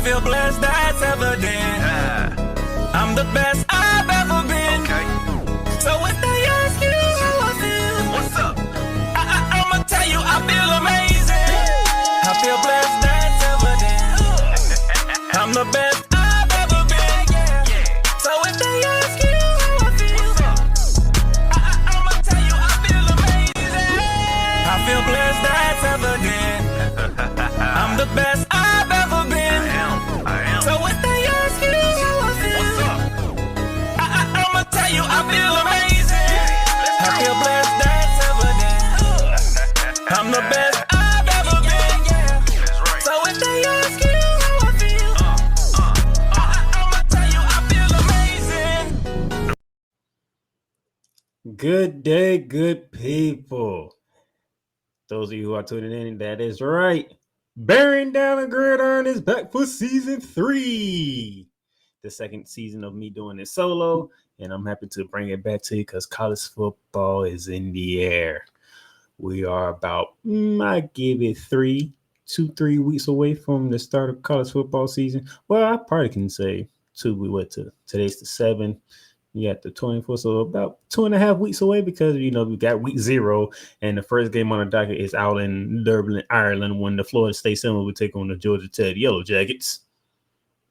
feel blessed, that's evident. I'm the best I've ever been. Okay. So if they ask you how I feel, What's up? I'ma tell you I feel amazing. I feel blessed, that's evident. I'm the best I've ever been. So if they ask you how I feel, I'ma tell you I feel amazing. I feel blessed, that's evident. I'm the best I've ever been. I am. So if they ask you how I feel, What's up? I'ma tell you I feel amazing. I feel blessed, that's evident. I'm the best I've ever been. That's right. So if they ask you how I feel, I'ma tell you I feel amazing. Good day, good people. Those of you who are tuning in, that is right. Bearing Down the Gridiron is back for season 3. The second season of me doing it solo, and I'm happy to bring it back to you because college football is in the air. We are about, I give it 3 weeks away from the start of college football season. Well, I probably can say 2. Today's the 7th. You got the 24th, so about 2.5 weeks away because, we got week 0, and the first game on the docket is out in Dublin, Ireland, when the Florida State Seminoles will take on the Georgia Tech Yellow Jackets.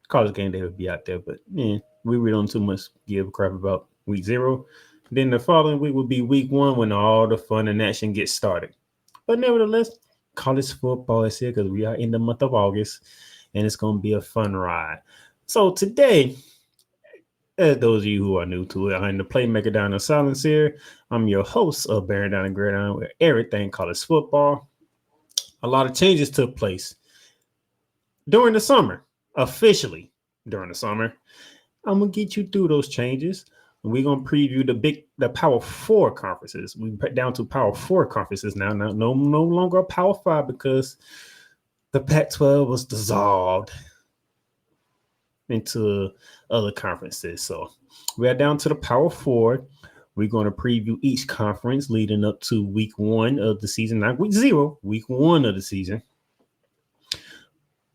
College game day will be out there, but we really don't too much give a crap about week 0. Then the following week will be week 1 when all the fun and action gets started. But nevertheless, college football is here because we are in the month of August, and it's going to be a fun ride. So today, as those of you who are new to it, I'm the playmaker down the silence here. I'm your host of Bearing Down the Gridiron, where everything college football. A lot of changes took place during the summer, officially during the summer. I'm going to get you through those changes. We're going to preview the Power 4 conferences. We put down to Power 4 conferences now. No longer a Power 5 because the Pac-12 was dissolved into other conferences. So we are down to the Power 4. We're going to preview each conference leading up to week 1 of the season, not week 0, week 1 of the season.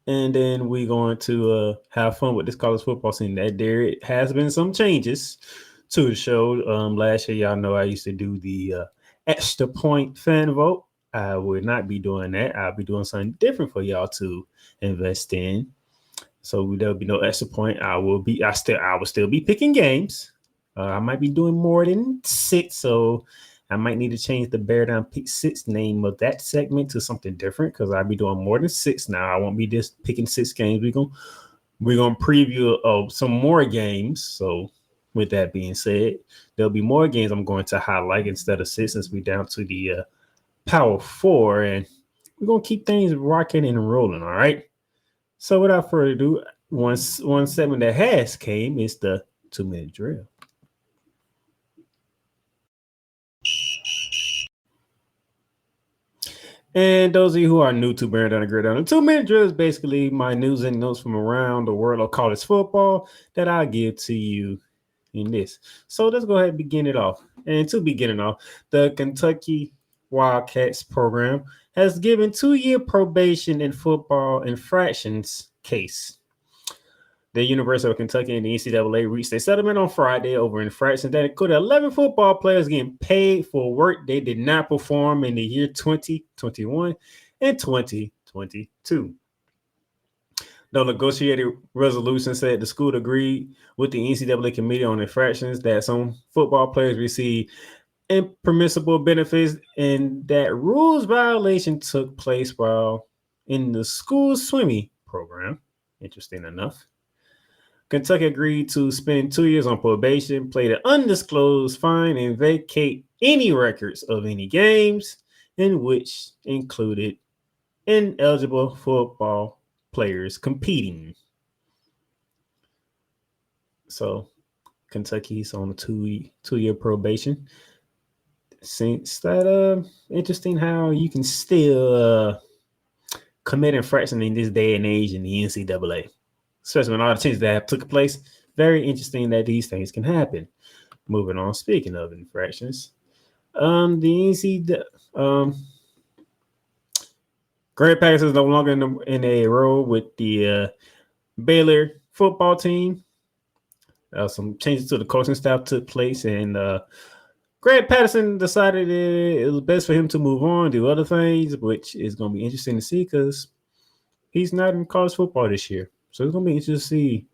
And then we're going to have fun with this college football scene. That there has been some changes to the show. Last year, y'all know I used to do the extra point fan vote. I would not be doing that. I'll be doing something different for y'all to invest in. So there'll be no extra point. I will still be picking games. I might be doing more than 6, so I might need to change the Bear Down Pick 6 name of that segment to something different because I'll be doing more than 6 now. I won't be just picking 6 games. We're gonna preview some more games. So with that being said, there'll be more games I'm going to highlight instead of 6 since we're down to the Power 4, and we're gonna keep things rocking and rolling. All right. So without further ado, one segment that has came is the 2-minute drill. And those of you who are new to Bearing Down the Gridiron, the 2-minute drill is basically my news and notes from around the world of college football that I give to you in this. So let's go ahead and begin it off. And to begin it off, the Kentucky Wildcats program has given 2-year probation in football infractions case. The University of Kentucky and the NCAA reached a settlement on Friday over infractions that included 11 football players getting paid for work they did not perform in the year 2021 and 2022. The negotiated resolution said the school agreed with the NCAA committee on infractions that some football players received impermissible benefits and that rules violation took place while in the school's swimming program. Interesting enough. Kentucky agreed to spend 2 years on probation, pay the undisclosed fine, and vacate any records of any games in which included ineligible football players competing. So Kentucky's on a two-year probation. Since that interesting how you can still commit infraction in this day and age in the NCAA, especially when all the changes that have took place. Very interesting that these things can happen. Moving on, speaking of infractions, the NCAA Grant Packers is no longer in a row with the Baylor football team. Some changes to the coaching staff took place, and Greg Patterson decided it was best for him to move on, do other things, which is going to be interesting to see because he's not in college football this year. So it's going to be interesting to see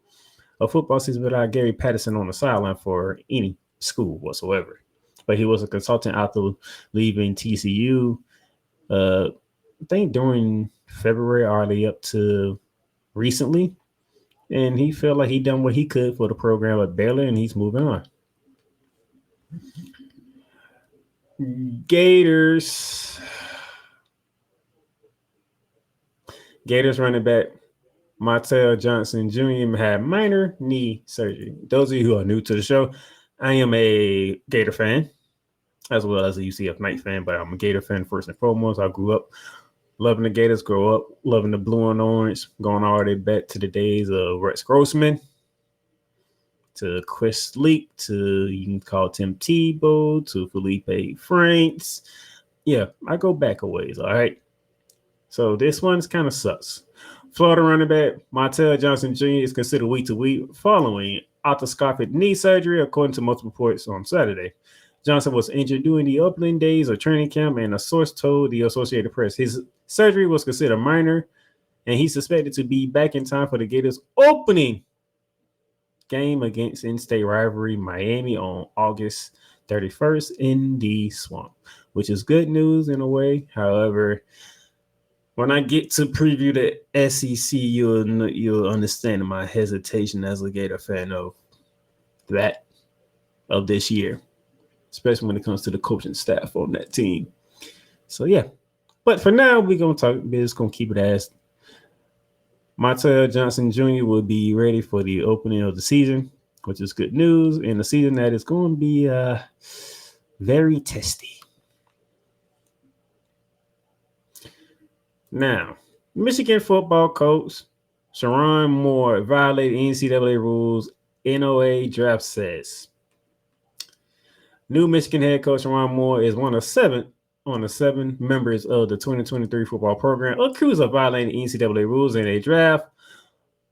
a football season without Gary Patterson on the sideline for any school whatsoever. But he was a consultant after leaving TCU, I think during February, early up to recently. And he felt like he done what he could for the program at Baylor, and he's moving on. Gators running back Martell Johnson Jr. had minor knee surgery. Those of you who are new to the show, I am a Gator fan, as well as a UCF Knight fan, but I'm a Gator fan first and foremost. I grew up loving the Gators, grow up loving the blue and orange, going all the way back to the days of Rex Grossman, to Chris Leak, to you can call Tim Tebow, to Felipe Franks. Yeah, I go back a ways, all right? So this one's kind of sucks. Florida running back Martell Johnson Jr. is considered week to week following arthroscopic knee surgery, according to multiple reports on Saturday. Johnson was injured during the opening days of training camp, and a source told the Associated Press his surgery was considered minor, and he's suspected to be back in time for the Gators' opening game against in-state rivalry Miami on August 31st in the Swamp, which is good news in a way. However, when I get to preview the SEC, you'll understand my hesitation as a Gator fan of this year, especially when it comes to the coaching staff on that team. So yeah, but for now we're just gonna keep it as Martell Johnson Jr. will be ready for the opening of the season, which is good news, and a season that is going to be very testy. Now, Michigan football coach Sharon Moore violated NCAA rules, NOA draft says. New Michigan head coach Sharon Moore is one of the seven members of the 2023 football program accused of violating NCAA rules in a draft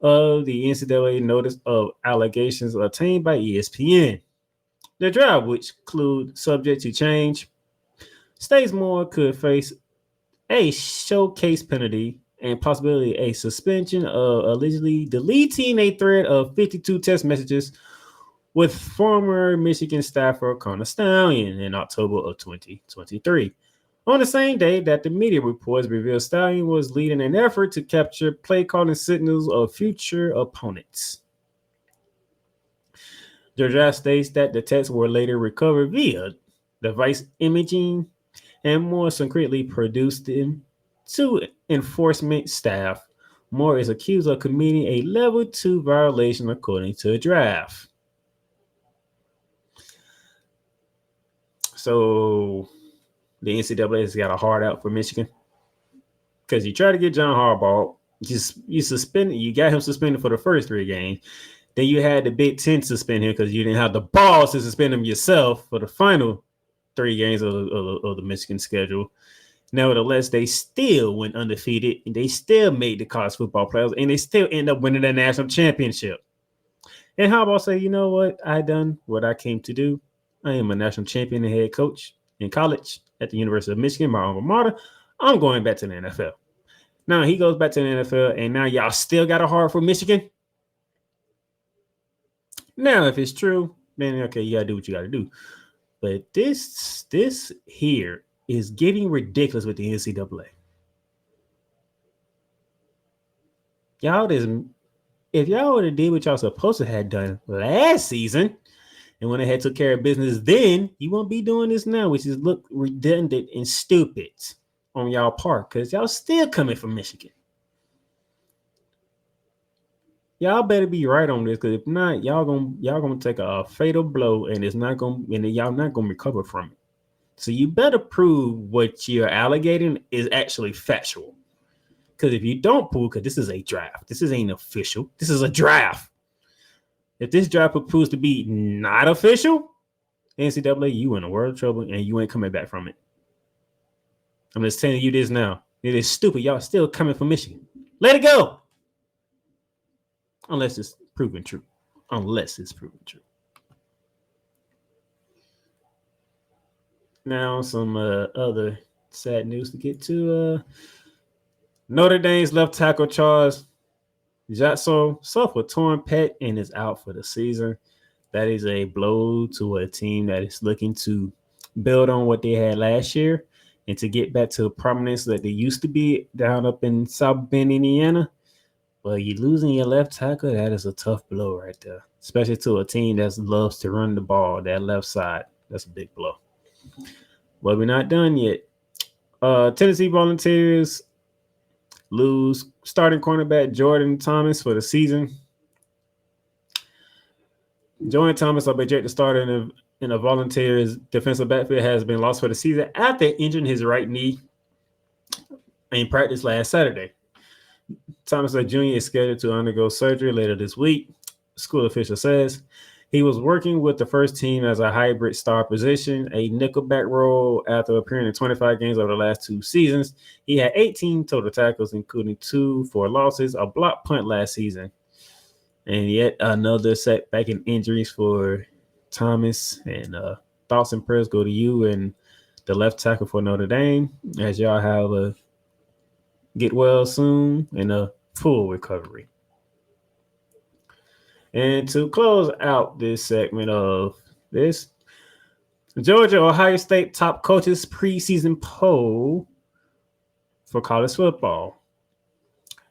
of the NCAA notice of allegations obtained by ESPN. The draft, which include subject to change, states Moore could face a showcase penalty and possibly a suspension of allegedly deleting a thread of 52 text messages with former Michigan staffer Connor Stallion in October of 2023. On the same day that the media reports revealed Stallion was leading an effort to capture play calling signals of future opponents. The draft states that the texts were later recovered via device imaging, and Moore secretly produced them to enforcement staff. Moore is accused of committing a level 2 violation according to the draft. So the NCAA has got a hard out for Michigan because you try to get John Harbaugh, you got him suspended for the first 3 games. Then you had the Big Ten suspend him because you didn't have the balls to suspend him yourself for the final 3 games of the Michigan schedule. Nevertheless, they still went undefeated, and they still made the college football playoffs, and they still end up winning the national championship. And Harbaugh said, you know what? I done what I came to do. I am a national champion and head coach in college at the University of Michigan, my alma mater. I'm going back to the NFL. Now he goes back to the NFL, and now y'all still got a heart for Michigan. Now, if it's true, then okay, you gotta do what you gotta do. But this here is getting ridiculous with the NCAA. If y'all would have did what y'all supposed to have done last season, and when they had took care of business then, you won't be doing this now, which is look redundant and stupid on y'all part, because y'all still coming from Michigan. Y'all better be right on this, because if not, y'all gonna take a fatal blow, and y'all not gonna recover from it. So you better prove what you're alleging is actually factual. Because if you don't prove, because this is a draft, this ain't official, this is a draft. If this draft proves to be not official, NCAA, you in a world of trouble, and you ain't coming back from it. I'm just telling you this now. It is stupid. Y'all still coming from Michigan. Let it go. unless it's proven true. Now, some other sad news to get to. Notre Dame's left tackle Charles Jatso suffered torn pec and is out for the season. That is a blow to a team that is looking to build on what they had last year and to get back to the prominence that they used to be down up in South Bend, Indiana. But you losing your left tackle, that is a tough blow right there, especially to a team that loves to run the ball, that left side. That's a big blow. But we're not done yet. Tennessee Volunteers lose starting cornerback Jordan Thomas for the season. Jordan Thomas, a projected starter in the Volunteers defensive backfield, has been lost for the season after injuring his right knee in practice last Saturday. Thomas, a junior, is scheduled to undergo surgery later this week. School official says he was working with the first team as a hybrid star position, a nickelback role after appearing in 25 games over the last 2 seasons. He had 18 total tackles, including 2 for losses, a block punt last season. And yet another setback in injuries for Thomas. And thoughts and prayers go to you and the left tackle for Notre Dame as y'all have a get well soon and a full recovery. And to close out this segment of this, Georgia-Ohio State top coaches preseason poll for college football.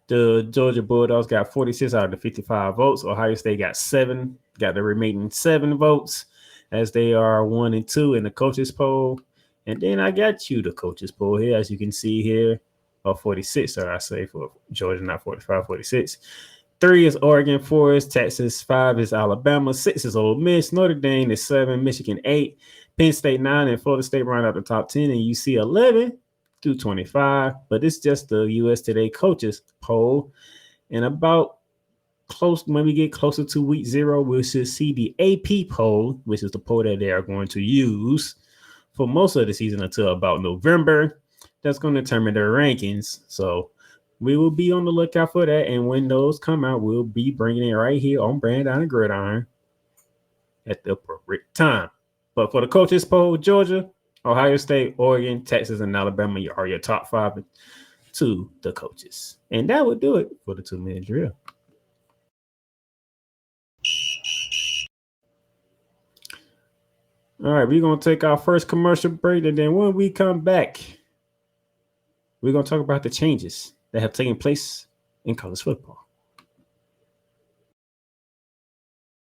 The Georgia Bulldogs got 46 out of the 55 votes. Ohio State got the remaining 7 votes as they are 1 and 2 in the coaches poll. And then I got you the coaches poll here, as you can see here, or 46, or I say for Georgia, not 45, 46. 3 is Oregon, 4 is Texas, 5 is Alabama, 6 is Ole Miss, Notre Dame is 7, Michigan 8, Penn State 9, and Florida State round out the top 10, and you see 11 through 25. But it's just the U.S. Today coaches poll, and about when we get closer to week 0, we should see the AP poll, which is the poll that they are going to use for most of the season until about November. That's going to determine their rankings. So we will be on the lookout for that. And when those come out, we'll be bringing it right here on Brand Down the Gridiron at the appropriate time. But for the coaches poll, Georgia, Ohio State, Oregon, Texas, and Alabama are your top 5 to the coaches. And that would do it for the 2-minute drill. All right, we're going to take our first commercial break. And then when we come back, we're going to talk about the changes that have taken place in college football.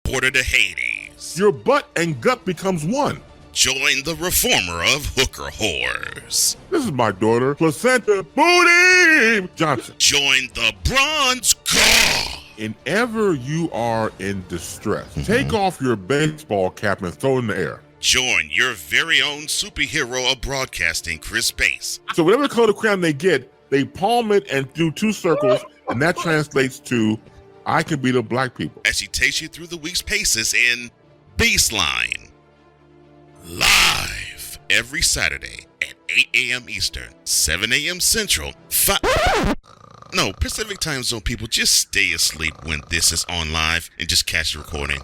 Border to Hades. Your butt and gut becomes one. Join the reformer of hooker whores. This is my daughter, Placenta Booty Johnson. Join the bronze god. Whenever you are in distress, take off your baseball cap and throw it in the air. Join your very own superhero of broadcasting, Chris Bass. So whatever color of crayon they get, they palm it and do 2 circles, and that translates to, I can beat up black people. As she takes you through the week's paces in Baseline. Live every Saturday at 8 a.m. Eastern, 7 a.m. Central, Pacific time zone people, just stay asleep when this is on live and just catch the recording.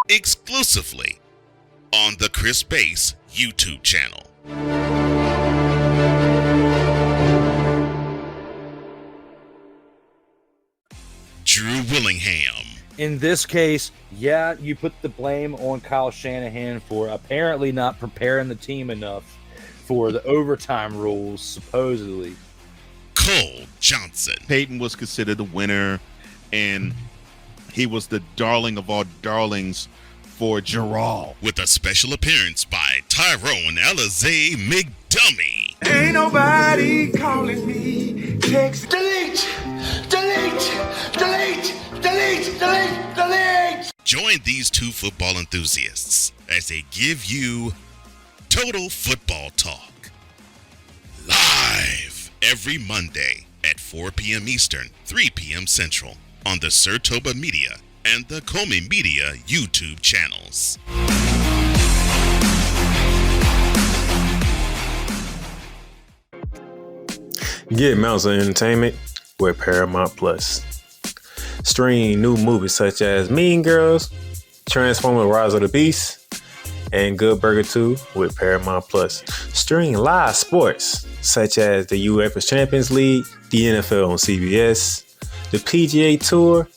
Exclusively on the Chris Bass YouTube channel. Drew Willingham. In this case, yeah, you put the blame on Kyle Shanahan for apparently not preparing the team enough for the overtime rules, supposedly. Cole Johnson. Peyton was considered the winner, and he was the darling of all darlings for Gerald. With a special appearance by Tyrone Alizé McDummy. Ain't nobody calling me. Text. Delete. Join these 2 football enthusiasts as they give you Total Football Talk. Live every Monday at 4 p.m. Eastern, 3 p.m. Central on the Sertoba Media and the Comey Media YouTube channels. Get Mounts of Entertainment with Paramount Plus. Stream new movies such as Mean Girls, Transformers: Rise of the Beast, and Good Burger 2 with Paramount Plus. Stream live sports such as the UEFA Champions League, the NFL on CBS, the PGA Tour,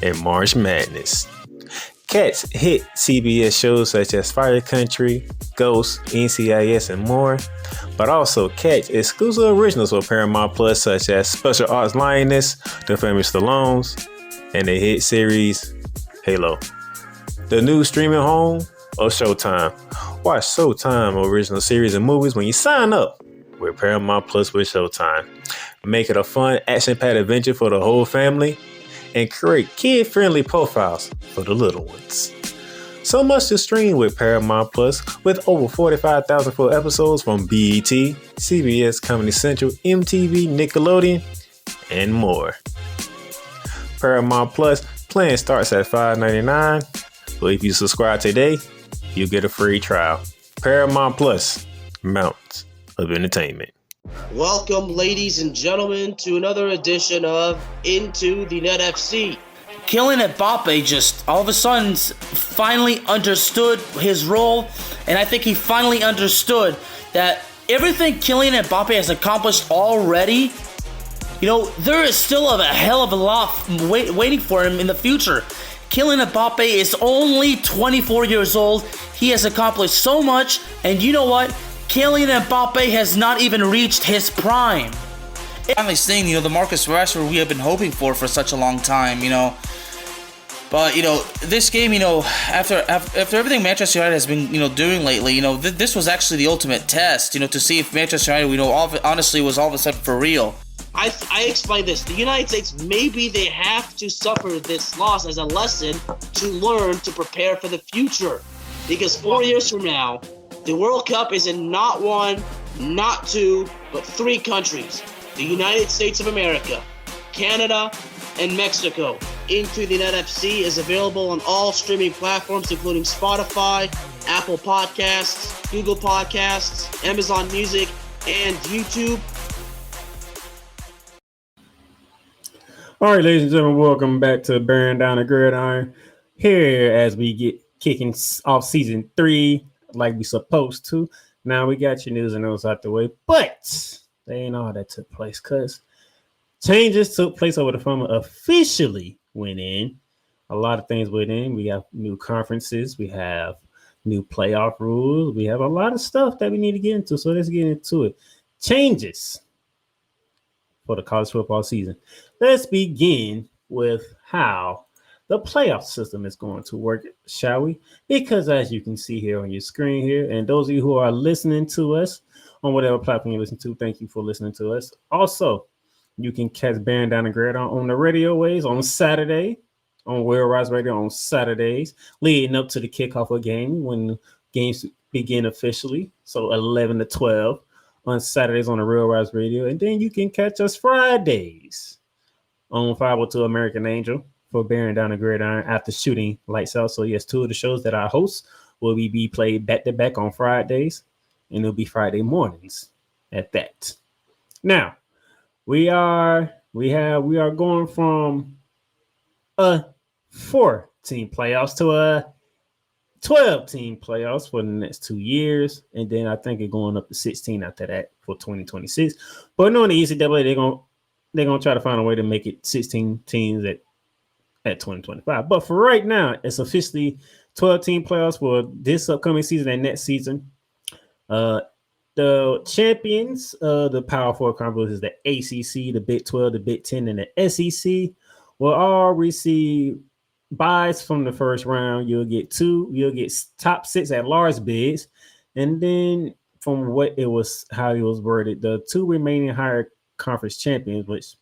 and March Madness. Catch hit CBS shows such as Fire Country, Ghost, NCIS, and more, but also catch exclusive originals for Paramount Plus such as Special Ops Lioness, The Famous Stallones, and the hit series Halo. The new streaming home of Showtime. Watch Showtime original series and movies when you sign up with Paramount Plus with Showtime. Make it a fun, action-packed adventure for the whole family and create kid-friendly profiles for the little ones. So much to stream with Paramount Plus with over 45,000 full episodes from BET, CBS, Comedy Central, MTV, Nickelodeon, and more. Paramount Plus plan starts at $5.99, but if you subscribe today, you'll get a free trial. Paramount Plus, mountains of entertainment. Welcome, ladies and gentlemen, to another edition of Into the Net FC. Kylian Mbappe just all of a sudden finally understood his role, and I think he finally understood that everything Kylian Mbappe has accomplished already, there is still a hell of a lot waiting for him in the future. Kylian Mbappe is only 24 years old. He has accomplished so much, and you know what? Kylian Mbappe has not even reached his prime. Finally seeing, the Marcus Rashford we have been hoping for such a long time, But, this game, after everything Manchester United has been, doing lately, this was actually the ultimate test, to see if Manchester United, honestly was all of a sudden for real. I explained this. The United States, maybe they have to suffer this loss as a lesson to learn to prepare for the future. Because 4 years from now, the World Cup is in not one, not two, but three countries. The United States of America, Canada, and Mexico. Into the Net FC is available on all streaming platforms, including Spotify, Apple Podcasts, Google Podcasts, Amazon Music, and YouTube. All right, ladies and gentlemen, welcome back to Bearing Down the Gridiron. Here as we get kicking off season 3 like we supposed to. Now we got your news and notes out the way, but they ain't all that took place because changes took place over the summer officially went in. A lot of things went in. We have new conferences. We have new playoff rules. We have a lot of stuff that we need to get into. So let's get into it. Changes for the college football season. Let's begin with how the playoff system is going to work, shall we? Because as you can see here on your screen here, and those of you who are listening to us on whatever platform you listen to, thank you for listening to us. Also, you can catch Bearing Down the Gridiron on the radio waves on Saturday, on World Rise Radio on Saturdays, leading up to the kickoff of game when games begin officially. So 11 to 12 on Saturdays on the Real Rise Radio. And then you can catch us Fridays on 502 American Angel for Bearing Down the Gridiron after shooting lights out. So yes, 2 of the shows that I host will be played back to back on Fridays, and it'll be Friday mornings at that. Now, we are going from a 4-team playoffs to a 12-team playoffs for the next 2 years, and then I think it's going up to 16 after that for 2026. But knowing the NCAA, they're gonna try to find a way to make it 16 teams at 2025. But for right now, it's officially 12-team playoffs for this upcoming season and next season. The champions of the Power Four conferences, the ACC, the Big 12, the Big 10, and the SEC, will all receive buys from the first round. You'll get top 6 at large bids, and then from how it was worded, the 2 remaining higher conference champions, which is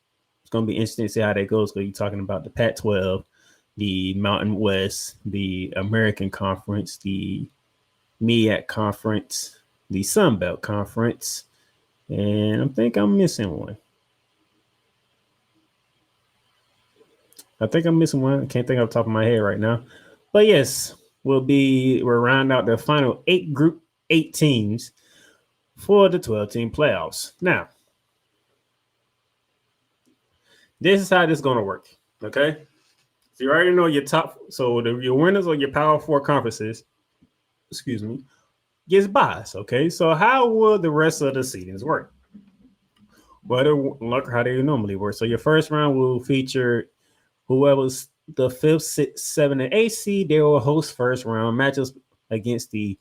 going to be interesting to see how that goes. Because you're talking about the Pac-12, the Mountain West, the American Conference, the MEAC Conference, the Sun Belt Conference, and I think I'm missing one. I can't think off the top of my head right now. But yes, we'll round out the final 8 teams for the 12-team playoffs. Now, this is how this is going to work, okay? You already know your top. So your winners of your Power Four conferences, excuse me, gets buys. Okay, so how will the rest of the seedings work? Well, look how they normally work. So your first round will feature whoever's the 5th, 6th, 7th, and 8th seed. They will host first round matches against the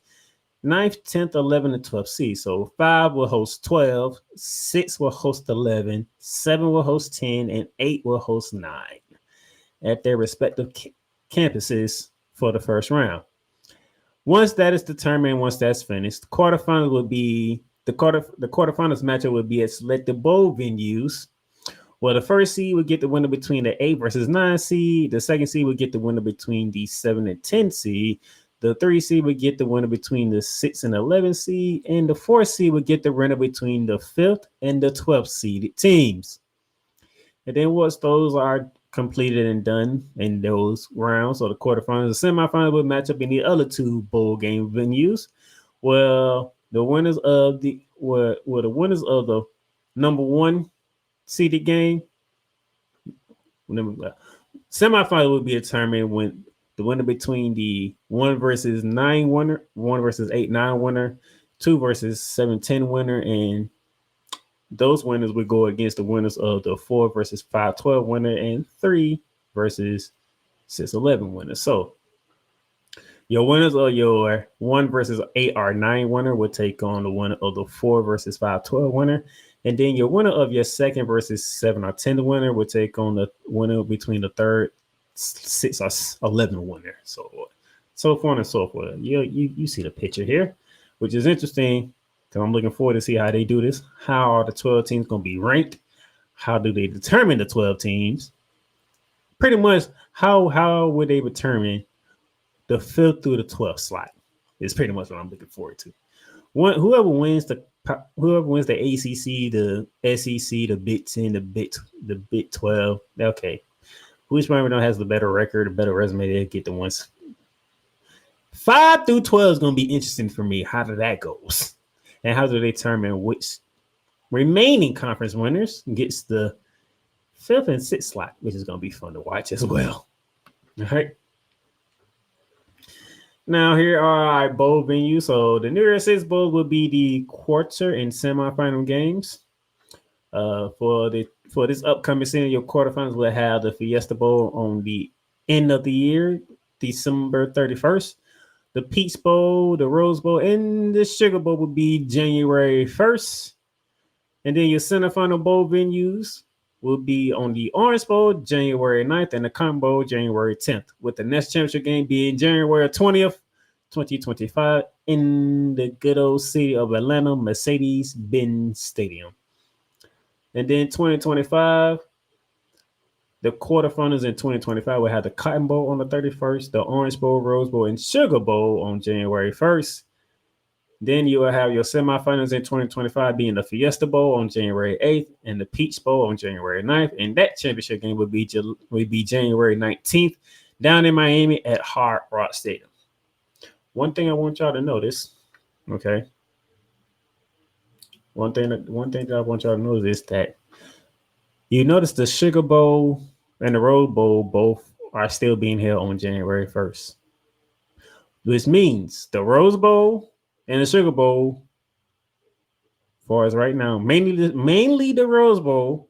9th, 10th, 11th, and 12th seed. So 5 will host 12, 6 will host 11, 7 will host 10, and 8 will host 9 at their respective campuses for the first round. Once that is determined, once that's finished, the quarterfinals will be the quarterfinals matchup will be at selected bowl venues. Well, the first seed will get the winner between the 8 versus 9 seed. The second seed will get the winner between the 7 and 10 seed. The 3 seed would get the winner between the 6 and 11 seed. And the 4 seed would get the winner between the 5th and the 12th seeded teams. And then once those are completed and done in those rounds, so the quarterfinals, the semifinals will match up in the other 2 bowl game venues. Well, the winners of the number 1 seeded game, semifinal will be determined when the winner between the 1 versus 9 winner, 1 versus 8-9 winner, 2 versus 7-10 winner, and those winners would go against the winners of the 4 versus 5-12 winner and 3 versus 6-11 winner. So your winners of your 1 versus 8 or 9 winner will take on the winner of the 4 versus 5-12 winner. And then your winner of your 2nd versus 7 or 10 winner will take on the winner between the 3rd, 6 or 11 winner. So forth and so forth. You see the picture here, which is interesting because I'm looking forward to see how they do this. How are the 12 teams going to be ranked? How do they determine the 12 teams? Pretty much, how would they determine the 5th through the 12th slot? Is pretty much what I'm looking forward to. Whoever wins the ACC, the SEC, the Big 10, the Big 12. Okay, which one has the better record, the better resume? They get the ones. 5 through 12 is going to be interesting for me. How that goes, and how do they determine which remaining conference winners gets the 5th and 6th slot, which is going to be fun to watch as well. All right. Now, here are our bowl venues. So the New Year's Six Bowl will be the quarter and semifinal games. For this upcoming season, your quarterfinals will have the Fiesta Bowl on the end of the year, December 31st. The Peach Bowl, the Rose Bowl, and the Sugar Bowl will be January 1st. And then your semifinal bowl venues will be on the Orange Bowl, January 9th, and the Cotton Bowl, January 10th, with the next championship game being January 20th, 2025, in the good old city of Atlanta, Mercedes-Benz Stadium. And then 2025, the quarterfinals in 2025 will have the Cotton Bowl on the 31st, the Orange Bowl, Rose Bowl, and Sugar Bowl on January 1st. Then you will have your semifinals in 2025 being the Fiesta Bowl on January 8th and the Peach Bowl on January 9th. And that championship game will be January 19th down in Miami at Hard Rock Stadium. One thing I want y'all to notice, okay? One thing that I want y'all to notice is that you notice the Sugar Bowl and the Rose Bowl both are still being held on January 1st. Which means the Rose Bowl and the Sugar Bowl, as far as right now, mainly the Rose Bowl,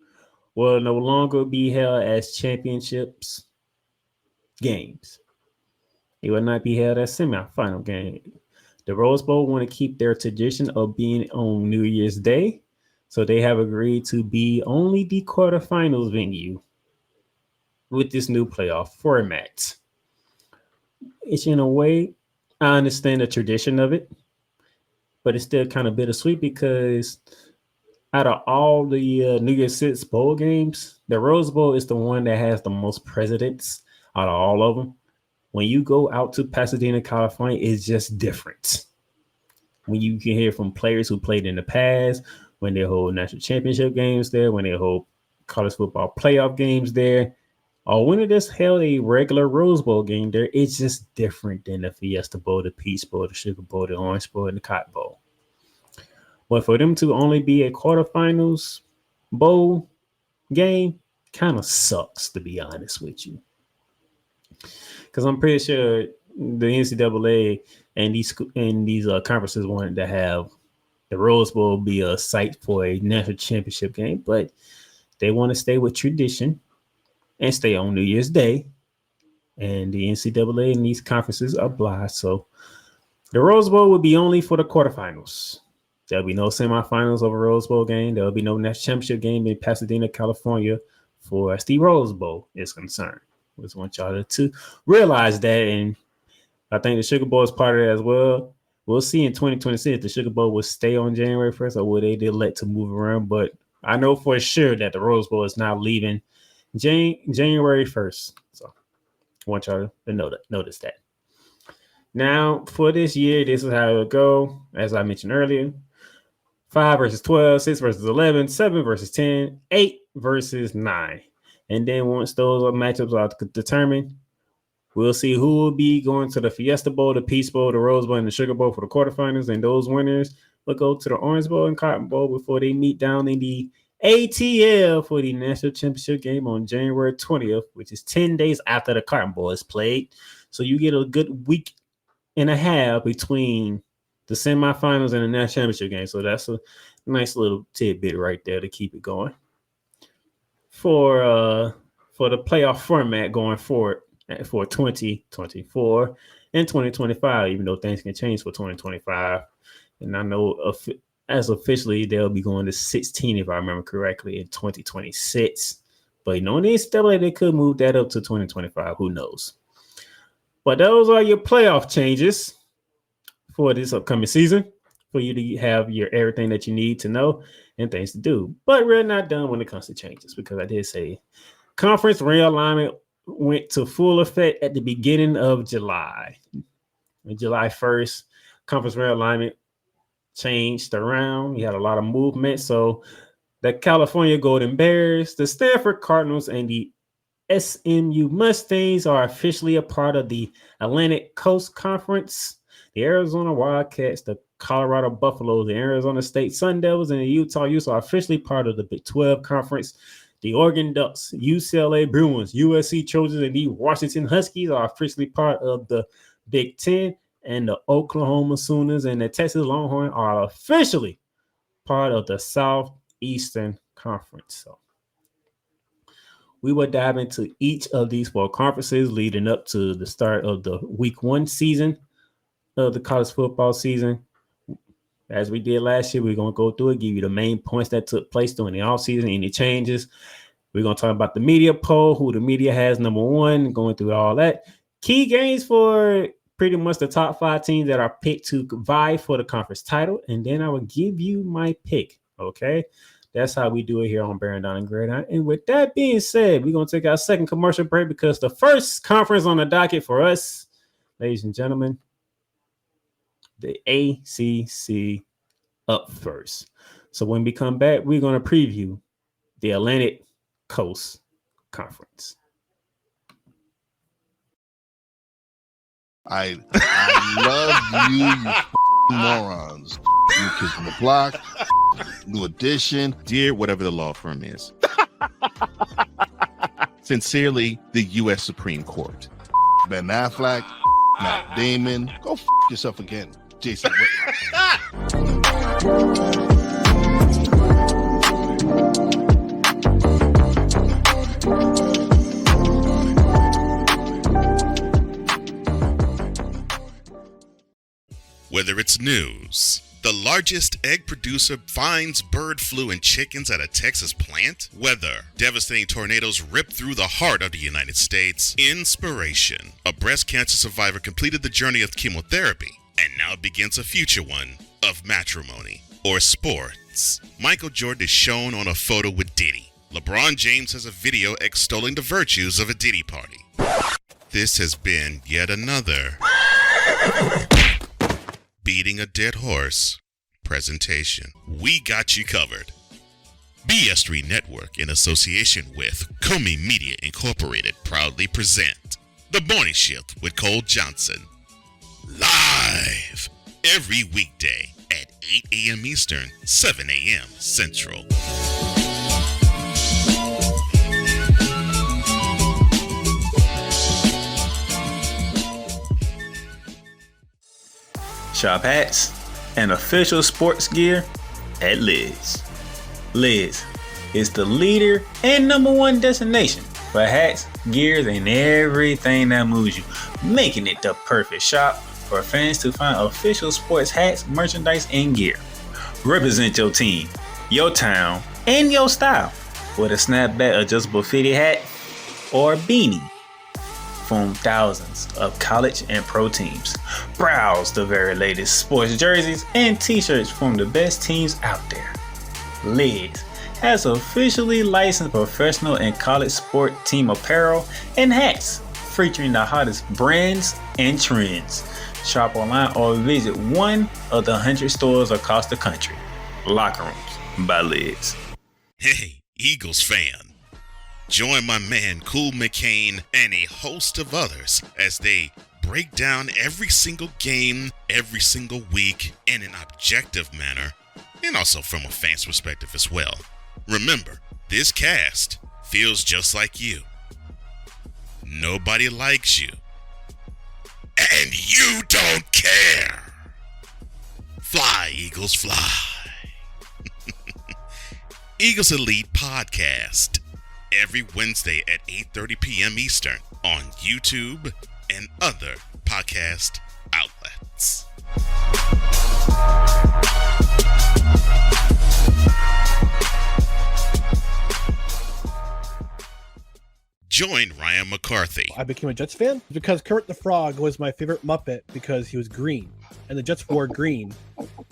will no longer be held as championships games. It will not be held as semifinal game. The Rose Bowl want to keep their tradition of being on New Year's Day, so they have agreed to be only the quarterfinals venue with this new playoff format. It's in a way, I understand the tradition of it, but it's still kind of bittersweet because out of all the New Year's Six bowl games, the Rose Bowl is the one that has the most presidents out of all of them. When you go out to Pasadena, California, it's just different. When you can hear from players who played in the past, when they hold national championship games there, when they hold college football playoff games there, or when they just held a regular Rose Bowl game there, it's just different than the Fiesta Bowl, the Peach Bowl, the Sugar Bowl, the Orange Bowl, and the Cotton Bowl. But for them to only be a quarterfinals bowl game kind of sucks, to be honest with you. Because I'm pretty sure the NCAA and these conferences wanted to have the Rose Bowl be a site for a national championship game, but they want to stay with tradition and stay on New Year's Day. And the NCAA and these conferences oblige. So the Rose Bowl will be only for the quarterfinals. There'll be no semifinals of a Rose Bowl game. There'll be no national championship game in Pasadena, California, for as the Rose Bowl is concerned. I just want y'all to realize that, and I think the Sugar Bowl is part of it as well. We'll see in 2026 if the Sugar Bowl will stay on January 1st or will they elect to move around. But I know for sure that the Rose Bowl is not leaving January 1st. So I want y'all to notice that. Now, for this year, this is how it will go. As I mentioned earlier, 5 versus 12, 6 versus 11, 7 versus 10, 8 versus 9. And then once those matchups are determined, we'll see who will be going to the Fiesta Bowl, the Peach Bowl, the Rose Bowl, and the Sugar Bowl for the quarterfinals. And those winners will go to the Orange Bowl and Cotton Bowl before they meet down in the ATL for the national championship game on January 20th, which is 10 days after the Cotton Bowl is played. So you get a good week and a half between the semifinals and the national championship game. So that's a nice little tidbit right there to keep it going. For the playoff format going forward for 2024 and 2025, even though things can change for 2025. And I know as officially they'll be going to 16, if I remember correctly, in 2026. But in the NCAA, they could move that up to 2025. Who knows? But those are your playoff changes for this upcoming season, for you to have your everything that you need to know and things to do. But we're not done when it comes to changes, because I did say conference realignment went to full effect at the beginning of July. On July 1st, conference realignment changed around. We had a lot of movement. So the California Golden Bears, the Stanford Cardinals, and the SMU Mustangs are officially a part of the Atlantic Coast Conference. The Arizona Wildcats, the Colorado Buffaloes, the Arizona State Sun Devils, and the Utah Utes are officially part of the Big 12 Conference. The Oregon Ducks, UCLA Bruins, USC Trojans, and the Washington Huskies are officially part of the Big 10. And the Oklahoma Sooners and the Texas Longhorns are officially part of the Southeastern Conference. So we will dive into each of these 4 conferences leading up to the start of the week 1 season of the college football season. As we did last year, we're going to go through it, give you the main points that took place during the offseason, any changes. We're going to talk about the media poll, who the media has number 1, going through all that. Key games for pretty much the top 5 teams that are picked to vie for the conference title. And then I will give you my pick. Okay. That's how we do it here on Down the Gridiron. And with that being said, we're going to take our second commercial break, because the first conference on the docket for us, ladies and gentlemen, the ACC up first. So when we come back, we're going to preview the Atlantic Coast Conference. I love you morons. New Kids on the Block, New Edition. Dear whatever the law firm is. Sincerely, the U.S. Supreme Court. Ben Affleck, Matt Damon. Go yourself again, Jason Whitlock. Whether it's news, the largest egg producer finds bird flu in chickens at a Texas plant, weather, devastating tornadoes rip through the heart of the United States, inspiration, a breast cancer survivor completed the journey of chemotherapy and now begins a future one of matrimony, or sports. Michael Jordan is shown on a photo with Diddy. LeBron James has a video extolling the virtues of a Diddy party. This has been yet another Beating a Dead Horse presentation. We got you covered. BS3 Network, in association with Comey Media Incorporated, proudly present The Morning Shift with Cole Johnson. Live every weekday at 8 a.m. Eastern, 7 a.m. Central. Shop hats and official sports gear at Liz. Liz is the leader and number one destination for hats, gears, and everything that moves you, making it the perfect shop for fans to find official sports hats, merchandise, and gear. Represent your team, your town, and your style with a snapback adjustable fitted hat or beanie from thousands of college and pro teams. Browse the very latest sports jerseys and t-shirts from the best teams out there. Liz has officially licensed professional and college sport team apparel and hats featuring the hottest brands and trends. Shop online or visit one of the 100 stores across the country. Locker Rooms by Liz. Hey, Eagles fan. Join my man Cool McCain and a host of others as they break down every single game, every single week in an objective manner, and also from a fan's perspective as well. Remember, this cast feels just like you. Nobody likes you. And you don't care. Fly, Eagles, fly. Eagles Elite Podcast. Every Wednesday at 8:30 p.m. Eastern on YouTube and other podcast outlets. Join Ryan McCarthy. I became a Jets fan because Kermit the Frog was my favorite Muppet because he was green, and the Jets wore green.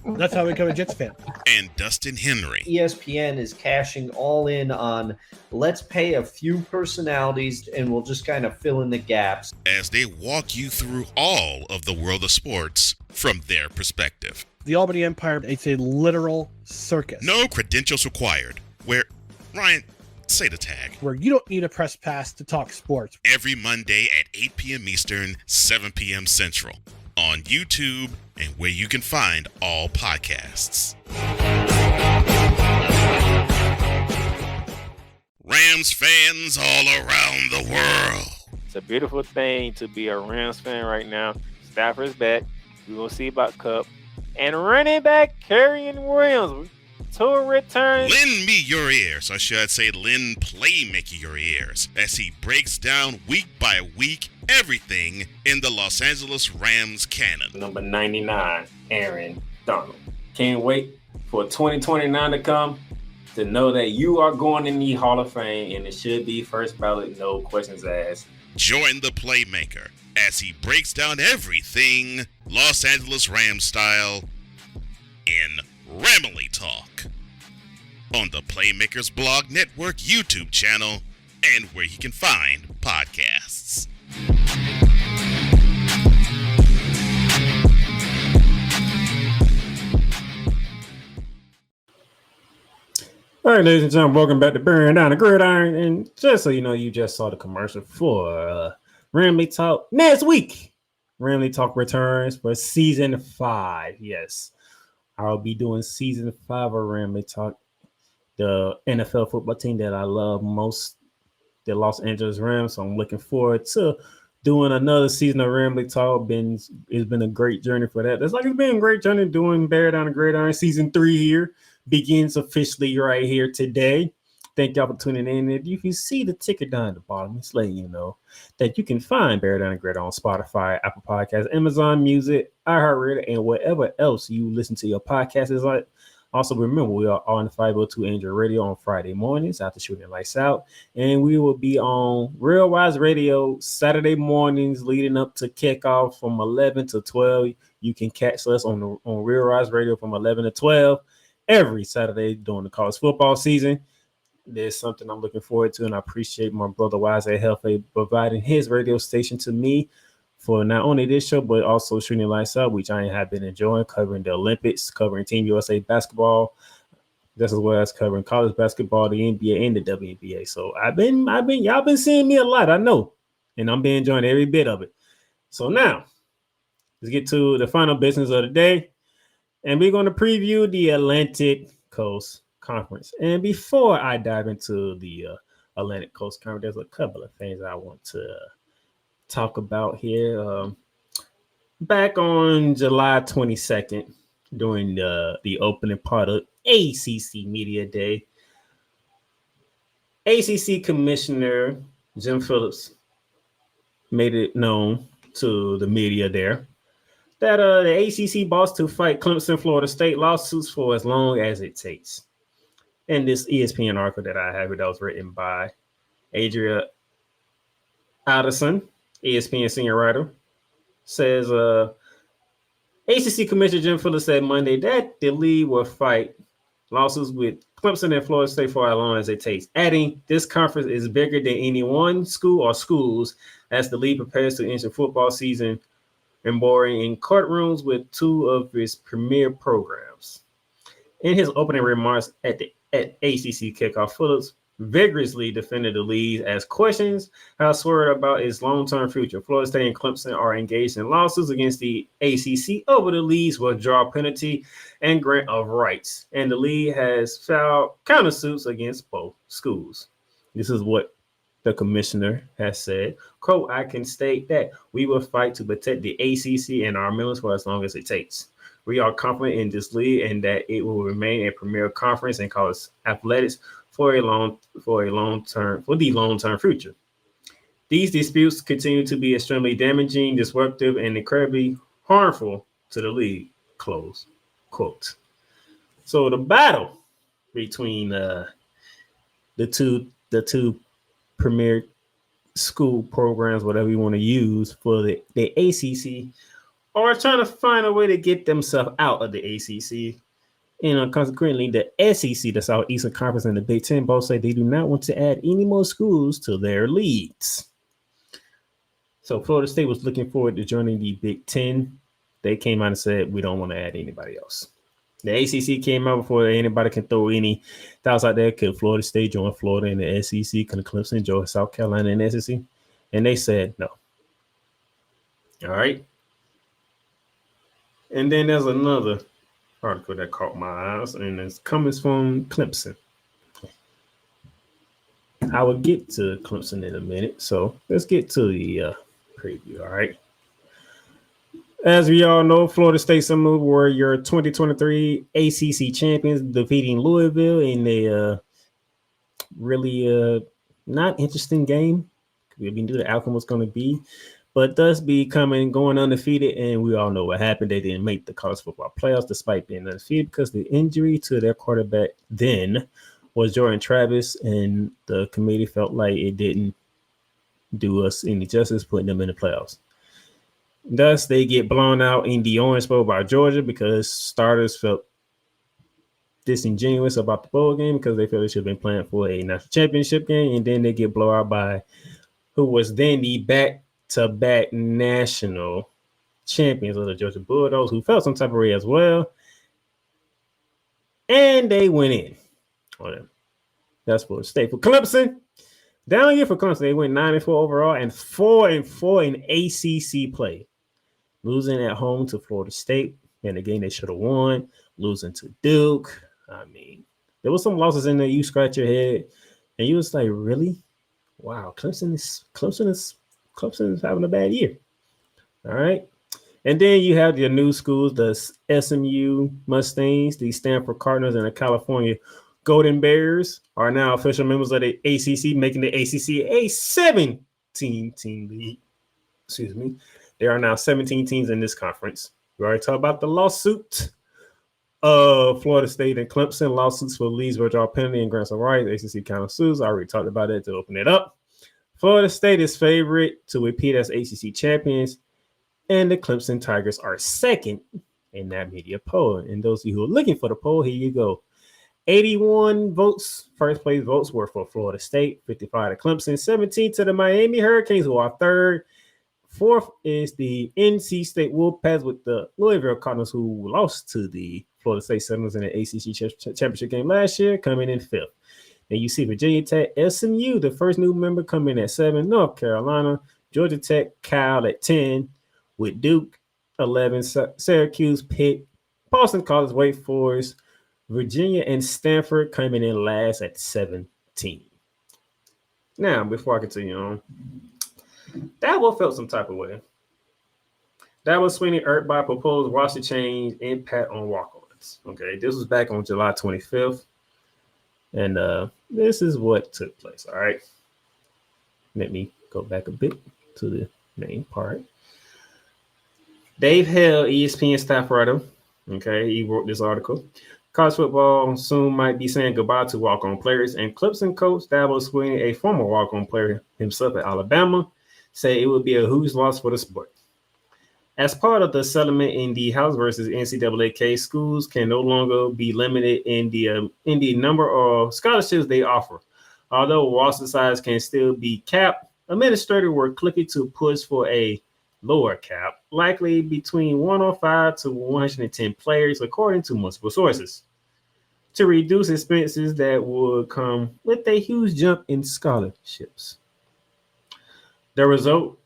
That's how I became a Jets fan. And Dustin Henry. ESPN is cashing all in on let's pay a few personalities and we'll just kind of fill in the gaps. As they walk you through all of the world of sports from their perspective. The Albany Empire, it's a literal circus. No credentials required. Where, Ryan, say the tag. Where you don't need a press pass to talk sports. Every Monday at 8 p.m. Eastern, 7 p.m. Central. On YouTube and where you can find all podcasts. Rams fans all around the world. It's a beautiful thing to be a Rams fan right now. Stafford's back. We're going to see about Cup. And running back Kerryon Williams to a return. Lend me your ears, or should I say lend Playmaker your ears, as he breaks down week by week everything in the Los Angeles Rams canon. Number 99, Aaron Donald. Can't wait for 2029 to come to know that you are going in the Hall of Fame, and it should be first ballot, no questions asked. Join the Playmaker as he breaks down everything Los Angeles Rams style in Ramily Talk on the Playmakers Blog Network YouTube channel and where you can find podcasts. All right, ladies and gentlemen, welcome back to Burn Down the Gridiron. And just so you know, you just saw the commercial for Ramily Talk. Next week, Ramily Talk returns for season 5. Yes, I'll be doing season 5 of Ramily Talk, the NFL football team that I love most, the Los Angeles Rams. So I'm looking forward to doing another season of Ramily Talk. It's been a great journey for that. It's been a great journey doing Bear Down the Gridiron. Season 3 here begins officially right here today. Thank y'all for tuning in. If you see the ticker down at the bottom, it's letting you know that you can find Bear Down the Gridiron on Spotify, Apple Podcasts, Amazon Music, iHeartRadio, and wherever else you listen to your podcast is like. Also, remember, we are on 502 Android Radio on Friday mornings after shooting lights out. And we will be on Real Wise Radio Saturday mornings leading up to kickoff from 11 to 12. You can catch us on Real Wise Radio from 11 to 12 every Saturday during the college football season. There's something I'm looking forward to, and I appreciate my brother Wise at Healthy providing his radio station to me for not only this show, but also Shooting Lights Up, which I have been enjoying, covering the Olympics, covering Team USA basketball, just as well as covering college basketball, the NBA, and the WNBA. So y'all been seeing me a lot, I know, and I'm been enjoying every bit of it. So now, let's get to the final business of the day, and we're going to preview the Atlantic Coast Conference. And before I dive into the Atlantic Coast Conference, there's a couple of things I want to talk about here. back on July 22nd, during the opening part of ACC Media Day, ACC Commissioner Jim Phillips made it known to the media there that the ACC boss to fight Clemson, Florida State lawsuits for as long as it takes. And this ESPN article that I have, that was written by Adria Addison, ESPN senior writer, says ACC Commissioner Jim Phillips said Monday that the league will fight lawsuits with Clemson and Florida State for as long as it takes, adding this conference is bigger than any one school or schools as the league prepares to enter football season embarking in courtrooms with two of its premier programs. In his opening remarks at ACC kickoff, Phillips vigorously defended the league as questions have swirled about its long-term future. Florida State and Clemson are engaged in lawsuits against the ACC over the league's withdrawal penalty and grant of rights, and the league has filed countersuits against both schools. This is what the commissioner has said. Quote, I can state that we will fight to protect the ACC and our members for as long as it takes. We are confident in this league and that it will remain a premier conference in college athletics for the long-term future. These disputes continue to be extremely damaging, disruptive, and incredibly harmful to the league. Close quote. So the battle between the two premier school programs, whatever you want to use for the ACC, are trying to find a way to get themselves out of the ACC. And consequently, the SEC, the Southeastern Conference, and the Big Ten both say they do not want to add any more schools to their leagues. So Florida State was looking forward to joining the Big Ten. They came out and said, we don't want to add anybody else. The ACC came out before anybody can throw any doubts out there. Could Florida State join Florida in the SEC? Could Clemson join South Carolina in the SEC? And they said no. All right. And then there's another article that caught my eyes, and it's coming from Clemson. I will get to Clemson in a minute, so let's get to the preview, all right? As we all know, Florida State Seminoles were your 2023 ACC champions, defeating Louisville in a really not interesting game. We knew the outcome was going to be, but thus going undefeated, and we all know what happened. They didn't make the college football playoffs despite being undefeated because the injury to their quarterback then was Jordan Travis, and the committee felt like it didn't do us any justice putting them in the playoffs. Thus, they get blown out in the Orange Bowl by Georgia because starters felt disingenuous about the bowl game because they felt they should have been playing for a national championship game, and then they get blown out by who was then the back-to-back national champions of the Georgia Bulldogs, who felt some type of way as well, and they went in on them. That's Florida State. For Clemson, down here for Clemson, they went 9-4 overall and 4-4 in ACC play, losing at home to Florida State in a game they should have won, losing to Duke. I mean, there was some losses in there. You scratch your head, and you was like, really? Wow, Clemson is having a bad year. All right. And then you have your new schools, the SMU Mustangs, the Stanford Cardinals, and the California Golden Bears are now official members of the ACC, making the ACC a 17-team league. Excuse me. There are now 17 teams in this conference. We already talked about the lawsuit of Florida State and Clemson, lawsuits for leagues withdrawal penalty and grants of rights, ACC countersuits. I already talked about it to open it up. Florida State is favorite to repeat as ACC champions, and the Clemson Tigers are second in that media poll. And those of you who are looking for the poll, here you go. 81 votes, first place votes were for Florida State, 55 to Clemson, 17 to the Miami Hurricanes, who are third. Fourth is the NC State Wolfpack with the Louisville Cardinals, who lost to the Florida State Seminoles in the ACC championship game last year, coming in fifth. And you see Virginia Tech, SMU, the first new member, coming in at 7. North Carolina, Georgia Tech, Cal at 10, with Duke 11, Syracuse, Pitt, Boston College, Wake Forest, Virginia, and Stanford coming in last at 17. Now, before I continue on, that will felt some type of way Dabo Swinney, Earthbot proposed roster change impact on walk-ons. Okay, this was back on July 25th. And this is what took place. All right. Let me go back a bit to the main part. Dave Hill, ESPN staff writer, okay, he wrote this article. College football soon might be saying goodbye to walk-on players, and Clemson coach Dabo Swinney, a former walk-on player himself at Alabama, said it would be a huge loss for the sport. As part of the settlement in the House versus NCAA case, schools can no longer be limited in the number of scholarships they offer. Although roster size can still be capped, administrators were clicking to push for a lower cap, likely between 105 to 110 players, according to multiple sources, to reduce expenses that would come with a huge jump in scholarships. The result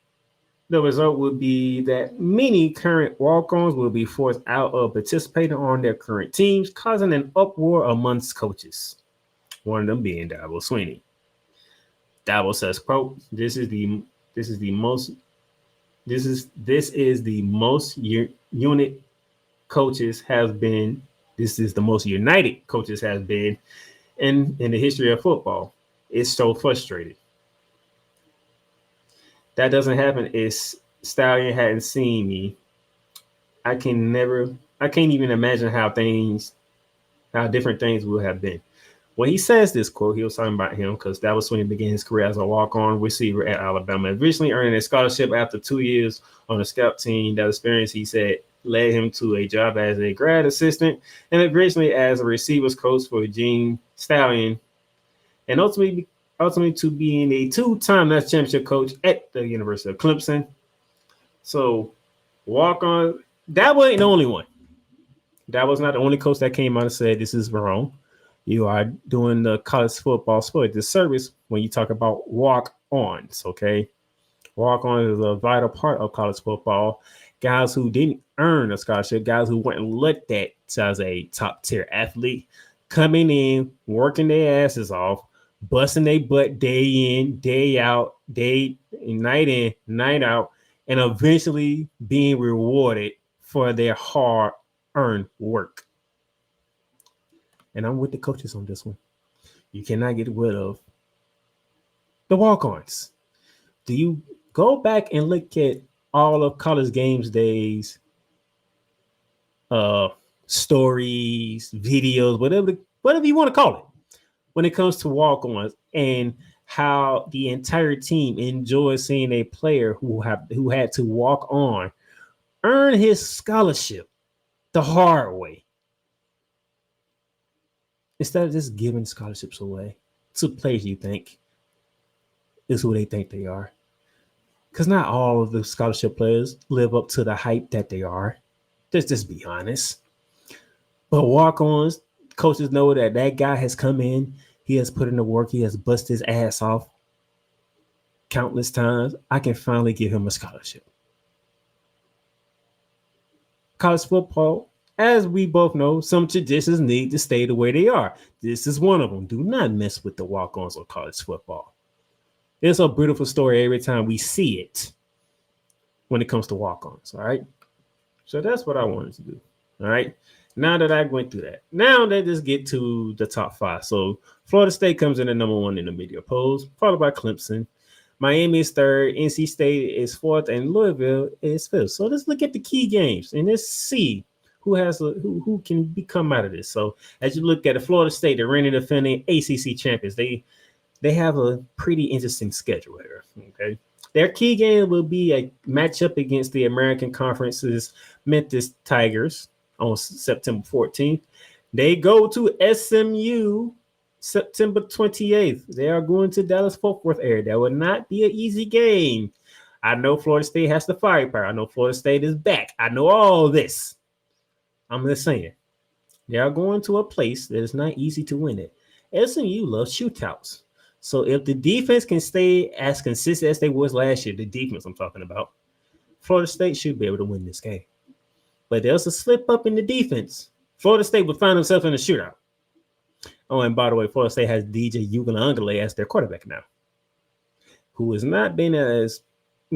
would be that many current walk-ons will be forced out of participating on their current teams, causing an uproar amongst coaches. One of them being Dabo Swinney. Dabo says, "Quote: This is the most unit coaches have been. This is the most united coaches have been in the history of football. It's so frustrating. That doesn't happen if Stallion hadn't seen me. I can't even imagine how different things would have been." When he says this quote, he was talking about him because that was when he began his career as a walk-on receiver at Alabama, originally earning a scholarship after 2 years on the scout team. That experience, he said, led him to a job as a grad assistant and originally as a receivers coach for Gene Stallion, and ultimately to being a two-time national championship coach at the University of Clemson. So, walk-on, that wasn't the only one. That was not the only coach that came out and said this is wrong. You are doing the college football sport a disservice when you talk about walk-ons, okay? Walk-ons is a vital part of college football. Guys who didn't earn a scholarship, guys who weren't looked at as a top-tier athlete, coming in, working their asses off, busting their butt day in, day out, night in, night out, and eventually being rewarded for their hard-earned work. And I'm with the coaches on this one. You cannot get rid of the walk-ons. Do you go back and look at all of college games days, stories, videos, whatever you want to call it, when it comes to walk-ons, and how the entire team enjoys seeing a player who had to walk on earn his scholarship the hard way, instead of just giving scholarships away to players you think is who they think they are. Because not all of the scholarship players live up to the hype that they are. Let's just be honest. But walk-ons, coaches know that guy has come in, he has put in the work, he has busted his ass off countless times. I can finally give him a scholarship. College football, as we both know, some traditions need to stay the way they are. This is one of them. Do not mess with the walk-ons of college football. It's a beautiful story every time we see it when it comes to walk-ons, all right? So that's what I wanted to do, all right? Now that I went through that, now let's just get to the top five. So Florida State comes in at number one in the media polls, followed by Clemson. Miami is third, NC State is fourth, and Louisville is fifth. So let's look at the key games and let's see who can come out of this. So as you look at the Florida State, the reigning defending ACC champions, they have a pretty interesting schedule here. Okay, their key game will be a matchup against the American Conference's Memphis Tigers on September 14th. They go to SMU September 28th. They are going to Dallas-Fort Worth area. That will not be an easy game. I know Florida State has the firepower. I know Florida State is back. I know all this. I'm just saying, they are going to a place that is not easy to win it. SMU loves shootouts. So if the defense can stay as consistent as they was last year, the defense I'm talking about, Florida State should be able to win this game. But there's a slip up in the defense. Florida State would find themselves in a shootout. Oh, and by the way, Florida State has DJ Uiagalelei as their quarterback now, who has not been as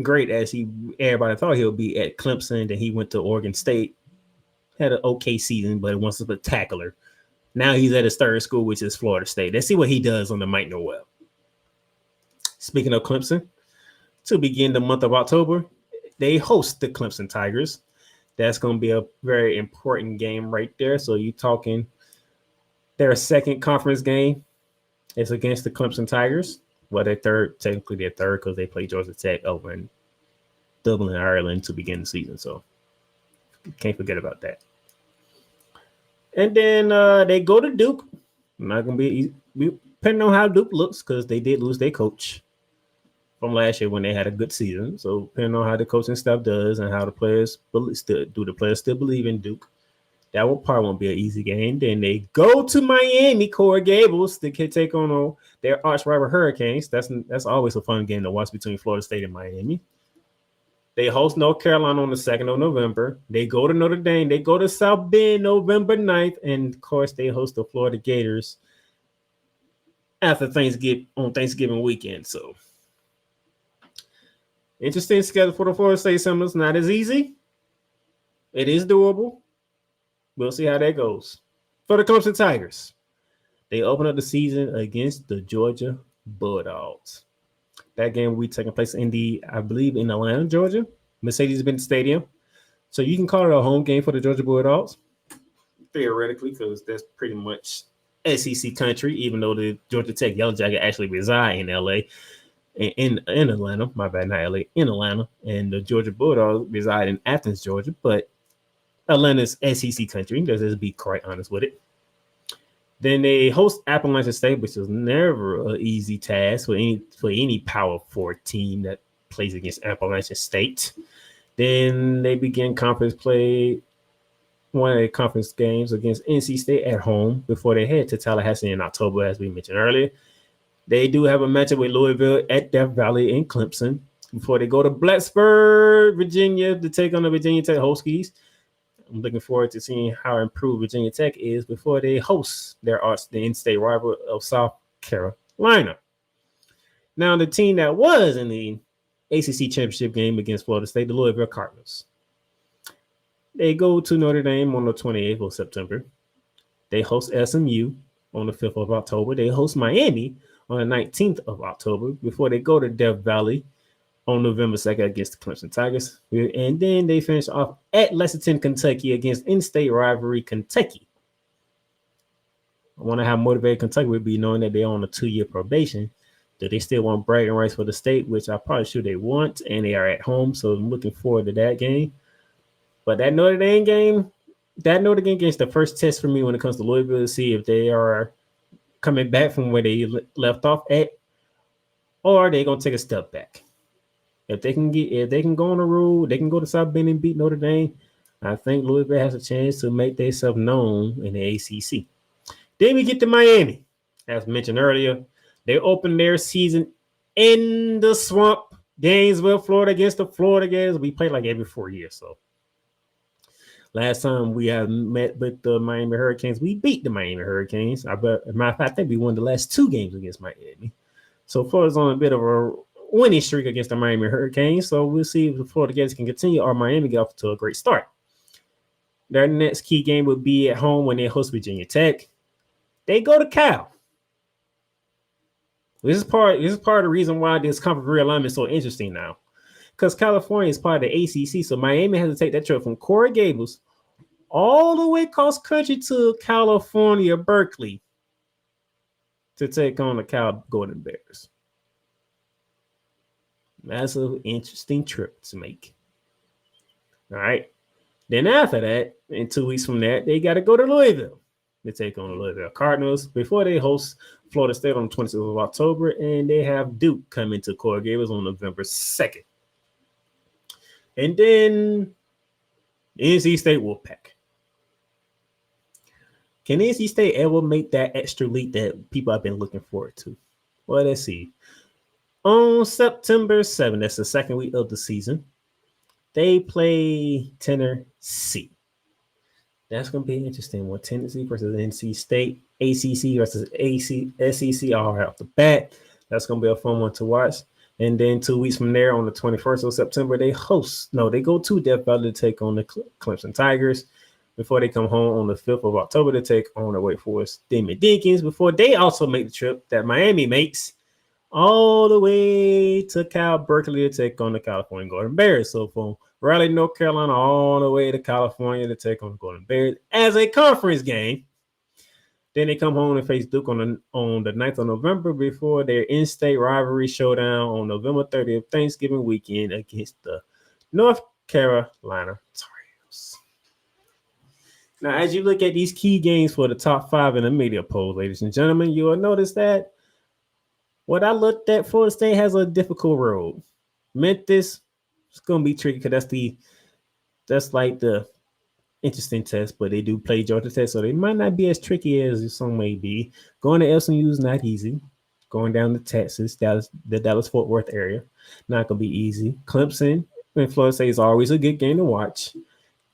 great as everybody thought he would be at Clemson. Then he went to Oregon State, had an okay season, but it wasn't spectacular. Now he's at his third school, which is Florida State. Let's see what he does on the Mike Noel. Speaking of Clemson, to begin the month of October, they host the Clemson Tigers. That's going to be a very important game right there. So you're talking their second conference game is against the Clemson Tigers. Well, technically they're third because they play Georgia Tech over in Dublin, Ireland to begin the season. So can't forget about that. And then they go to Duke. Not going to be easy, depending on how Duke looks, because they did lose their coach from last year when they had a good season. So depending on how the coaching staff does and how the players do the players still believe in Duke, that probably won't be an easy game. Then they go to Miami, Coral Gables, to take on their arch rival Hurricanes. That's always a fun game to watch between Florida State and Miami. They host North Carolina on the 2nd of November. They go to Notre Dame. They go to South Bend November 9th. And, of course, they host the Florida Gators after Thanksgiving weekend. So, interesting schedule for the Florida State Seminoles. Not as easy. It is doable. We'll see how that goes. For the Clemson Tigers, they open up the season against the Georgia Bulldogs. That game will be taking place in Atlanta, Georgia, Mercedes-Benz Stadium. So you can call it a home game for the Georgia Bulldogs, theoretically, because that's pretty much SEC country, even though the Georgia Tech Yellow Jacket actually reside in LA, in Atlanta. My bad, not LA, in Atlanta. And the Georgia Bulldogs reside in Athens, Georgia. But Atlanta's SEC country, let's be quite honest with it. Then they host Appalachian State, which is never an easy task for any Power 4 team that plays against Appalachian State. Then they begin conference play, one of the conference games against NC State at home before they head to Tallahassee in October, as we mentioned earlier. They do have a matchup with Louisville at Death Valley in Clemson before they go to Blacksburg, Virginia, to take on the Virginia Tech Huskies. I'm looking forward to seeing how improved Virginia Tech is before they host the in-state rival of South Carolina. Now, the team that was in the ACC Championship game against Florida State, the Louisville Cardinals. They go to Notre Dame on the 28th of September. They host SMU on the 5th of October. They host Miami on the 19th of October before they go to Death Valley on November 2nd against the Clemson Tigers. And then they finish off at Lexington, Kentucky against in-state rivalry Kentucky. I wonder how motivated Kentucky would be knowing that they're on a 2-year probation. Do they still want bragging rights for the state, which I'm probably sure they want, and they are at home, so I'm looking forward to that game. But that Notre Dame game is the first test for me when it comes to Louisville to see if they are coming back from where they left off at, or are they going to take a step back. If they can go on the road, they can go to South Bend and beat Notre Dame. I think Louisville has a chance to make themselves known in the ACC. Then we get to Miami. As mentioned earlier, they open their season in the swamp, Gainesville, Florida, against the Florida Gators. We play like every 4 years. So last time we have met with the Miami Hurricanes, we beat the Miami Hurricanes. As a matter of fact, I think we won the last 2 games against Miami. So Florida's on a bit of a winning streak against the Miami Hurricanes. So we'll see if the Florida Gators can continue or Miami get off to a great start. Their next key game would be at home when they host Virginia Tech. They go to Cal. This is part of the reason why this conference realignment is so interesting now. Because California is part of the ACC, so Miami has to take that trip from Coral Gables all the way across country to California, Berkeley, to take on the Cal Golden Bears. That's an interesting trip to make. All right. Then after that, in 2 weeks from that, they got to go to Louisville. They take on the Louisville Cardinals before they host Florida State on the 26th of October, and they have Duke come into Coral Gables on November 2nd. And then NC State Wolfpack. Can NC State ever make that extra leap that people have been looking forward to? Well, let's see. On September 7th, that's the second week of the season, they play Tennessee. That's going to be an interesting one. Tennessee versus NC State, ACC versus SEC all right off the bat. That's going to be a fun one to watch. And then 2 weeks from there, on the 21st of September, they go to Death Valley to take on the Clemson Tigers before they come home on the 5th of October to take on the Wake Forest Demon Deacons before they also make the trip that Miami makes all the way to Cal Berkeley to take on the California Golden Bears. So from Raleigh, North Carolina, all the way to California to take on the Golden Bears as a conference game. Then they come home and face Duke on the 9th of November before their in-state rivalry showdown on November 30th, Thanksgiving weekend against the North Carolina Tar Heels. Now, as you look at these key games for the top 5 in the media poll, ladies and gentlemen, you will notice that what I looked at, Florida State has a difficult road. Memphis, it's going to be tricky because that's like the interesting test, but they do play Georgia Tech, so they might not be as tricky as some may be. Going to SMU is not easy. Going down to Texas, the Dallas-Fort Worth area, not going to be easy. Clemson and Florida State is always a good game to watch.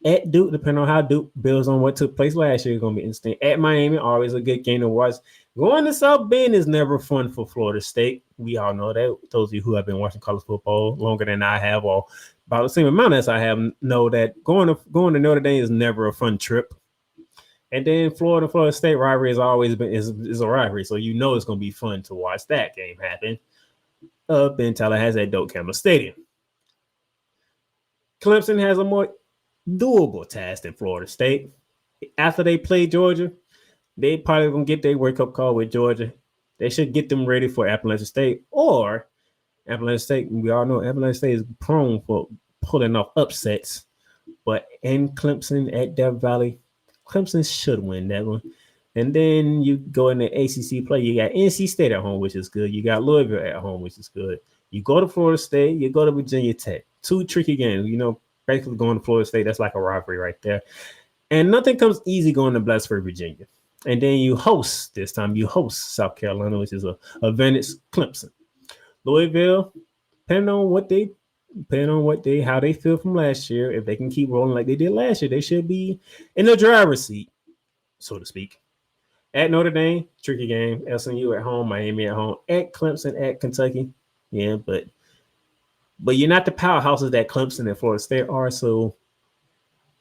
At Duke, depending on how Duke builds on what took place last year, is going to be interesting. At Miami, always a good game to watch. Going to South Bend is never fun for Florida State. We all know that. Those of you who have been watching college football longer than I have, or about the same amount as I have, know that going to Notre Dame is never a fun trip. And then Florida State rivalry has always been is a rivalry, so you know it's going to be fun to watch that game happen up in Tallahassee at Doak Campbell Stadium. Clemson has a more doable task than Florida State. After they play Georgia, they probably gonna get their wake-up call with Georgia. They should get them ready for Appalachian State. Or Appalachian State, we all know Appalachian State is prone for pulling off upsets. But in Clemson at Death Valley, Clemson should win that one. And then you go in the ACC play. You got NC State at home, which is good. You got Louisville at home, which is good. You go to Florida State. You go to Virginia Tech. 2 tricky games. You know, basically going to Florida State, that's like a rivalry right there. And nothing comes easy going to Bladensburg, Virginia. And then you host South Carolina, which is a advantage Clemson. Louisville, depending on how they feel from last year, if they can keep rolling like they did last year, they should be in the driver's seat, so to speak. At Notre Dame, tricky game. SMU at home, Miami at home, at Clemson, at Kentucky. Yeah, but you're not the powerhouses that Clemson and Florida State are, so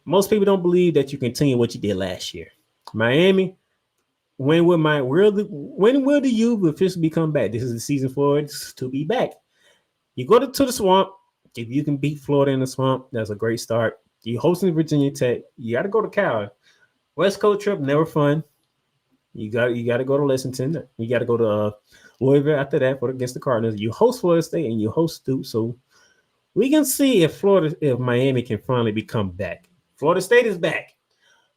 most people don't believe that you continue what you did last year. Miami, when will the U officially come back? This is the season for it to be back. You go to the swamp. If you can beat Florida in the swamp, that's a great start. You hosting Virginia Tech. You got to go to Cal. West Coast trip, never fun. You got to go to Lexington. You got to go to Louisville after that against the Cardinals. You host Florida State and you host Duke. So we can see if Miami can finally become back. Florida State is back.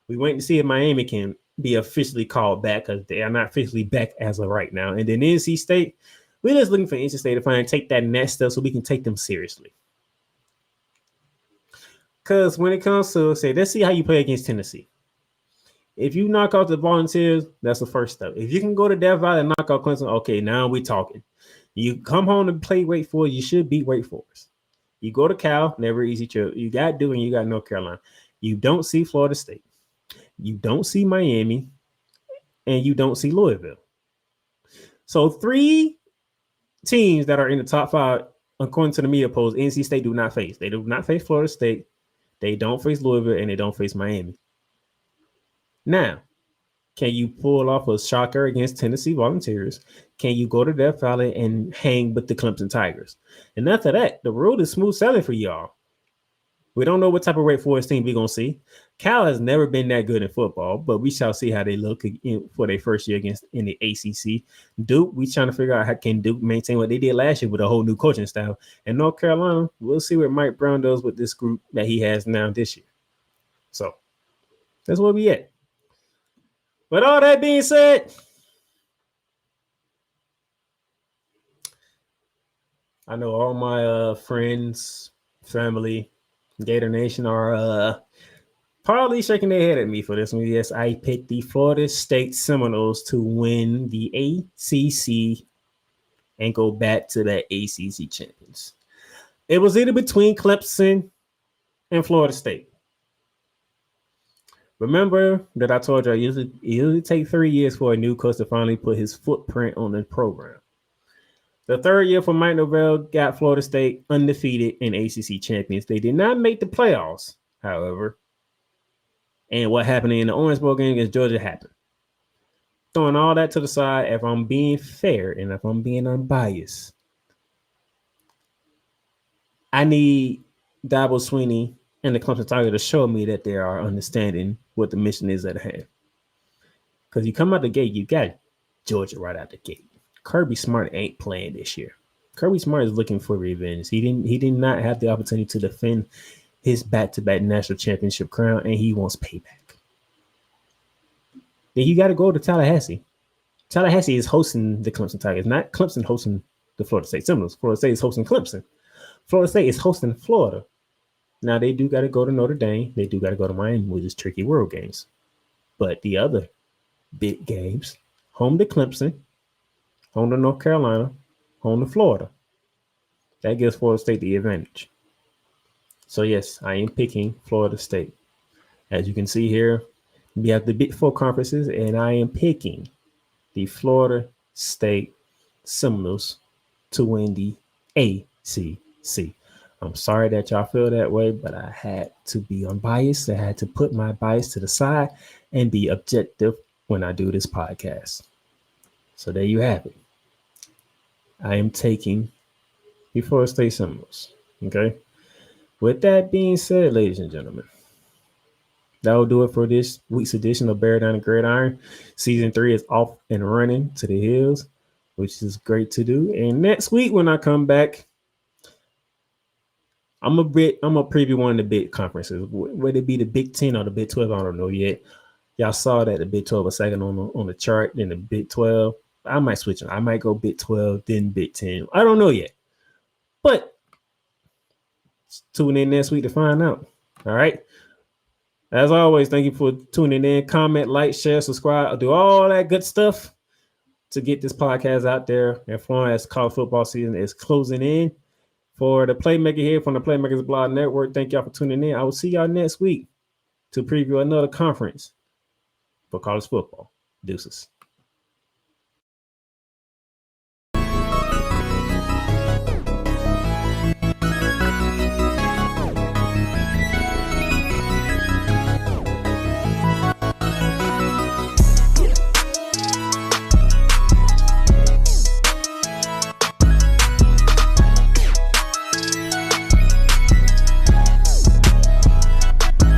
We wait to see if Miami can be officially called back because they are not officially back as of right now. And then NC State, we're just looking for NC State to finally take that next step so we can take them seriously. Because when it comes to, let's see how you play against Tennessee. If you knock out the Volunteers, that's the first step. If you can go to Death Valley and knock out Clemson, okay, now we're talking. You come home and play Wake Forest, you should beat Wake Forest. You go to Cal, never easy trip. You got Duke and you got North Carolina. You don't see Florida State. You don't see Miami. And you don't see Louisville. So 3 teams that are in the top 5, according to the media polls, NC State do not face. They do not face Florida State. They don't face Louisville, and they don't face Miami. Now, can you pull off a shocker against Tennessee Volunteers? Can you go to Death Valley and hang with the Clemson Tigers? And after that, the road is smooth sailing for y'all. We don't know what type of Wake Forest team we're going to see. Cal has never been that good in football, but we shall see how they look for their first year in the ACC. Duke, we trying to figure out how can Duke maintain what they did last year with a whole new coaching style. And North Carolina, we'll see what Mike Brown does with this group that he has now this year. So that's where we at. With all that being said, I know all my friends, family, Gator Nation are probably shaking their head at me for this one. Yes, I picked the Florida State Seminoles to win the ACC and go back to the ACC champions. It was either between Clemson and Florida State. Remember that I told you it usually takes 3 years for a new coach to finally put his footprint on the program. The third year for Mike Norvell got Florida State undefeated in ACC champions. They did not make the playoffs, however. And what happened in the Orange Bowl game against Georgia happened. Throwing all that to the side, if I'm being fair and if I'm being unbiased, I need Dabo Swinney and the Clemson Tigers to show me that they are understanding what the mission is at hand. Because you come out the gate, you got Georgia right out the gate. Kirby Smart ain't playing this year. Kirby Smart is looking for revenge. He did not have the opportunity to defend his back-to-back national championship crown, and he wants payback. Then you got to go to Tallahassee. Tallahassee is hosting the Clemson Tigers, not Clemson hosting the Florida State Seminoles. Florida State is hosting Clemson. Florida State is hosting Florida. Now, they do got to go to Notre Dame. They do got to go to Miami, which is tricky world games. But the other big games, home to Clemson, home to North Carolina, home to Florida. That gives Florida State the advantage. So, yes, I am picking Florida State. As you can see here, we have the Big Four conferences, and I am picking the Florida State Seminoles to win the ACC. I'm sorry that y'all feel that way, but I had to be unbiased. I had to put my bias to the side and be objective when I do this podcast. So there you have it. I am taking the Florida State Seminoles. Okay. With that being said, ladies and gentlemen, that will do it for this week's edition of Bear Down the Gridiron. Season 3 is off and running to the hills, which is great to do. And next week when I come back, I'm gonna preview one of the big conferences. Whether it be the Big 10 or the Big 12, I don't know yet. Y'all saw that the Big 12 was second on the chart, then the Big 12. I might switch them. I might go Big 12, then Big 10. I don't know yet. But tune in next week to find out. All right. As always, thank you for tuning in. Comment, like, share, subscribe, do all that good stuff to get this podcast out there. And as far as college football season is closing in, for the Playmaker here from the Playmakers Blog Network, thank y'all for tuning in. I will see y'all next week to preview another conference for college football. Deuces.